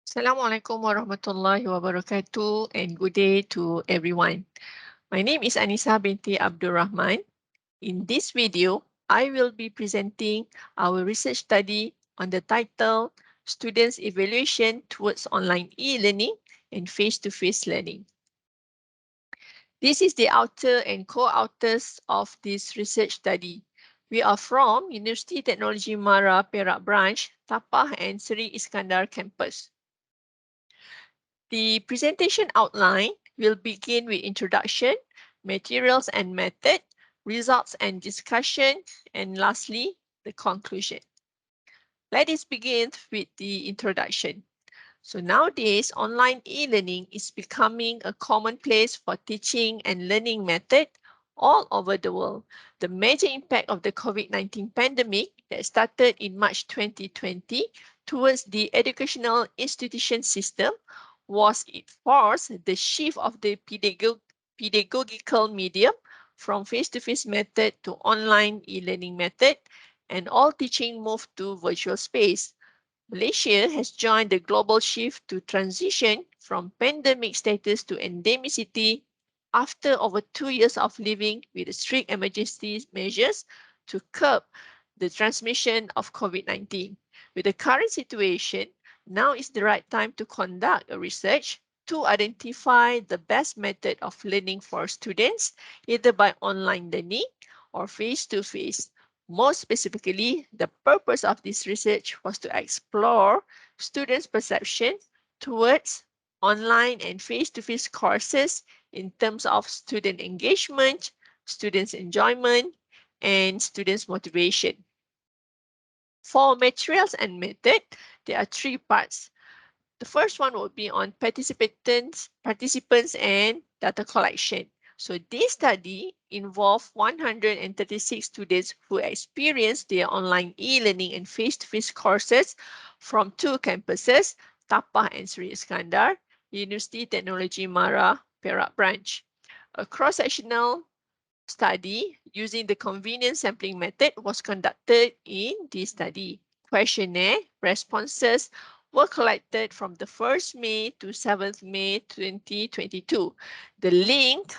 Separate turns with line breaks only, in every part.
Assalamualaikum warahmatullahi wabarakatuh and good day to everyone. My name is Anisah binti Abdul Rahman. In this video, I will be presenting our research study on the title Students' Evaluation Towards Online E-Learning and Face-to-Face Learning. This is the author and co-authors of this research study. We are from University Technology Mara Perak Branch, Tapah and Seri Iskandar campus. The presentation outline will begin with introduction, materials and method, results and discussion, and lastly, the conclusion. Let us begin with the introduction. So nowadays, online e-learning is becoming a commonplace for teaching and learning method all over the world. The major impact of the COVID-19 pandemic that started in March 2020 towards the educational institution system was it forced the shift of the pedagogical medium from face-to-face method to online e-learning method, and all teaching moved to virtual space. Malaysia has joined the global shift to transition from pandemic status to endemicity after over 2 years of living with strict emergency measures to curb the transmission of COVID-19. With the current situation, now is the right time to conduct a research to identify the best method of learning for students, either by online learning or face-to-face. More specifically, the purpose of this research was to explore students' perception towards online and face-to-face courses in terms of student engagement, students' enjoyment, and students' motivation. For materials and method, there are 3 parts. The first one will be on participants and data collection. So this study involved 136 students who experienced their online e-learning and face-to-face courses from 2 campuses, Tapah and Seri Iskandar, University Technology Mara, Perak Branch. A cross-sectional study using the convenient sampling method was conducted in this study. Questionnaire responses were collected from the 1st May to 7th May 2022. The link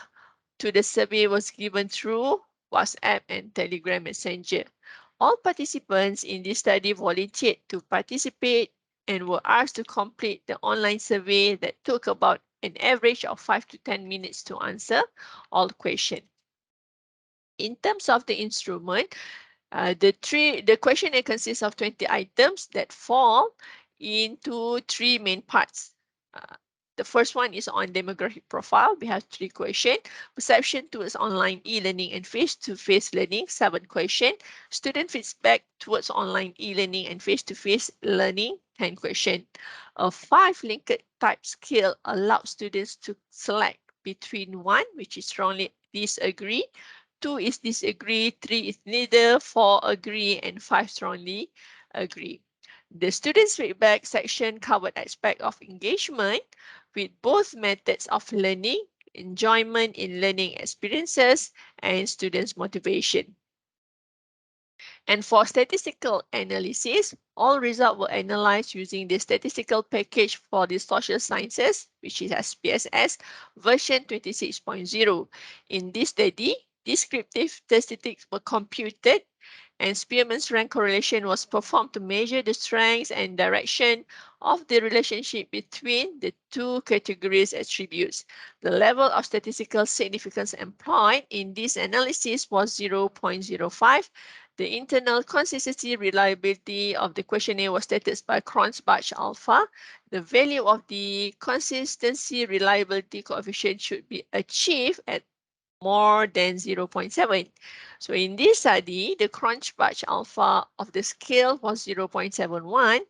to the survey was given through WhatsApp and Telegram Messenger. All participants in this study volunteered to participate and were asked to complete the online survey that took about an average of 5 to 10 minutes to answer all questions. In terms of the instrument, the questionnaire consists of 20 items that fall into 3 main parts. The first one is on demographic profile. We have 3 questions. Perception towards online e-learning and face-to-face learning, 7 questions. Student feedback towards online e-learning and face-to-face learning, 10 questions. A 5 linked type scale allows students to select between 1, which is strongly disagree, 2 is disagree, 3 is neither, 4 agree, and 5 strongly agree. The students' feedback section covered aspects of engagement with both methods of learning, enjoyment in learning experiences, and students' motivation. And for statistical analysis, all results were analyzed using the statistical package for the social sciences, which is SPSS version 26.0. In this study, descriptive statistics were computed and Spearman's rank correlation was performed to measure the strengths and direction of the relationship between the 2 categories attributes. The level of statistical significance employed in this analysis was 0.05. The internal consistency reliability of the questionnaire was stated by Cronbach alpha. The value of the consistency reliability coefficient should be achieved at more than 0.7. So in this study, the Cronbach alpha of the scale was 0.71,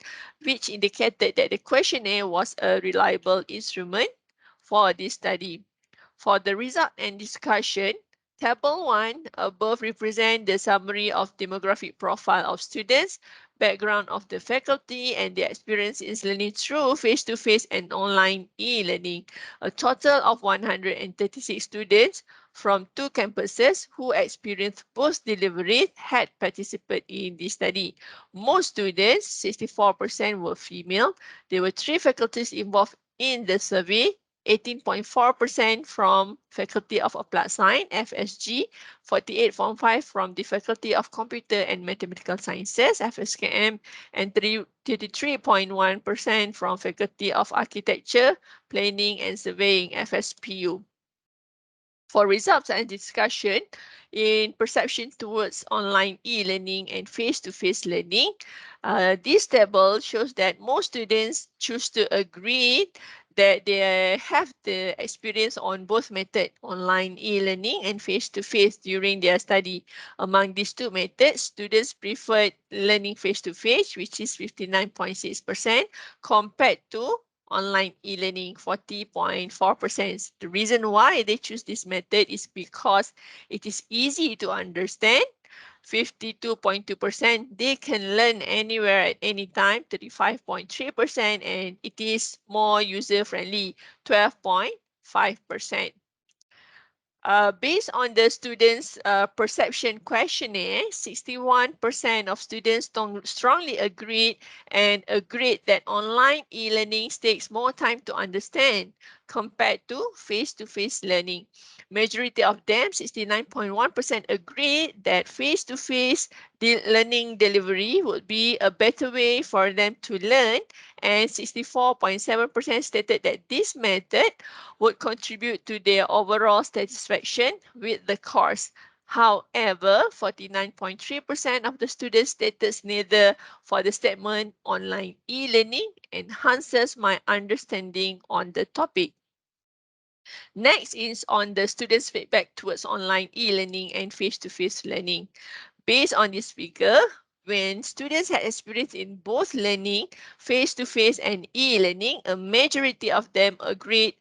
which indicated that the questionnaire was a reliable instrument for this study. For the result and discussion, Table 1 above represents the summary of demographic profile of students, background of the faculty, and their experience in learning through face-to-face and online e-learning. A total of 136 students from 2 campuses who experienced both deliveries had participated in this study. Most students, 64%, were female. There were 3 faculties involved in the survey. 18.4% from Faculty of Applied Science, FSG, 48.5% from the Faculty of Computer and Mathematical Sciences, FSKM, and 33.1% from Faculty of Architecture, Planning and Surveying, FSPU. For results and discussion in perception towards online e-learning and face-to-face learning, this table shows that most students choose to agree that they have the experience on both methods, online e-learning and face-to-face during their study. Among these two methods, students preferred learning face-to-face, which is 59.6%, compared to online e-learning, 40.4%. The reason why they choose this method is because it is easy to understand, 52.2%. They can learn anywhere at any time, 35.3%, and it is more user-friendly, 12.5%. Based on the students' perception questionnaire, 61% of students strongly agreed that online e-learning takes more time to understand compared to face-to-face learning. Majority of them, 69.1%, agreed that face-to-face learning delivery would be a better way for them to learn, and 64.7% stated that this method would contribute to their overall satisfaction with the course. However, 49.3% of the students stated neither for the statement online e-learning enhances my understanding on the topic. Next is on the students' feedback towards online e-learning and face-to-face learning. Based on this figure, when students had experience in both learning, face-to-face and e-learning, a majority of them agreed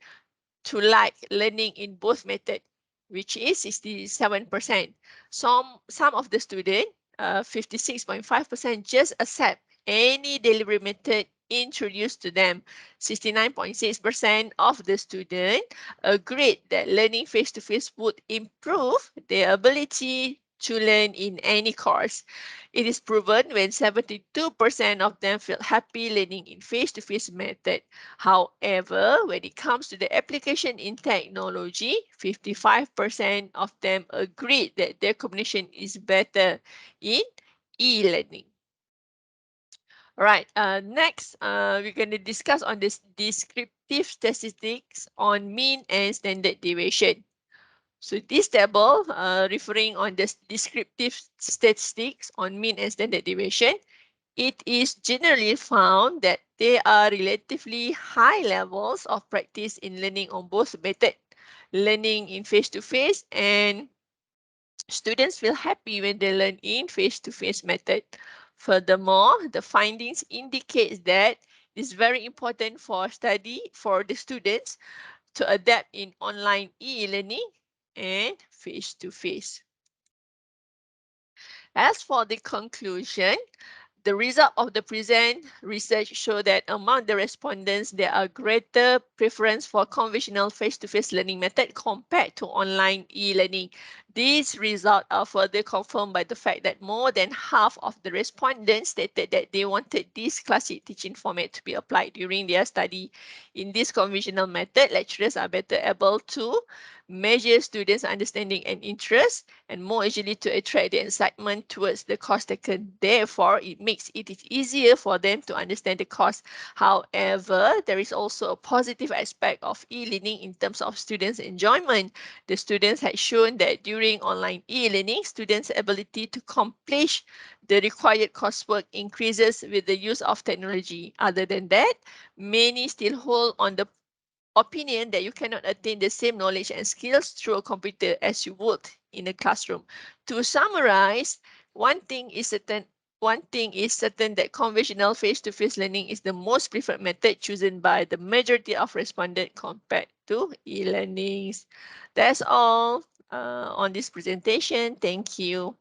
to like learning in both methods, which is 67%. Some of the students, 56.5%, just accept any delivery method introduced to them. 69.6% of the students agreed that learning face-to-face would improve their ability to learn in any course. It is proven when 72% of them feel happy learning in face-to-face method. However, when it comes to the application in technology, 55% of them agreed that their combination is better in e-learning. All right, next, we're going to discuss on this descriptive statistics on mean and standard deviation. So this table, referring on the descriptive statistics on mean and standard deviation, it is generally found that there are relatively high levels of practice in learning on both methods, learning in face-to-face, and students feel happy when they learn in face-to-face method. Furthermore, the findings indicate that it's very important for the students to adapt in online e-learning and face-to-face. As for the conclusion, the result of the present research show that among the respondents, there are greater preference for conventional face-to-face learning method compared to online e-learning. These results are further confirmed by the fact that more than half of the respondents stated that they wanted this classic teaching format to be applied during their study. In this conventional method, lecturers are better able to measure students' understanding and interest, and more easily to attract the excitement towards the course taken. Therefore, it makes it easier for them to understand the course. However, there is also a positive aspect of e-learning in terms of students' enjoyment. The students had shown that during online e-learning, students' ability to accomplish the required coursework increases with the use of technology. Other than that, many still hold on the opinion that you cannot attain the same knowledge and skills through a computer as you would in a classroom. To summarize, one thing is certain that conventional face-to-face learning is the most preferred method chosen by the majority of respondents compared to e-learnings. That's all on this presentation. Thank you.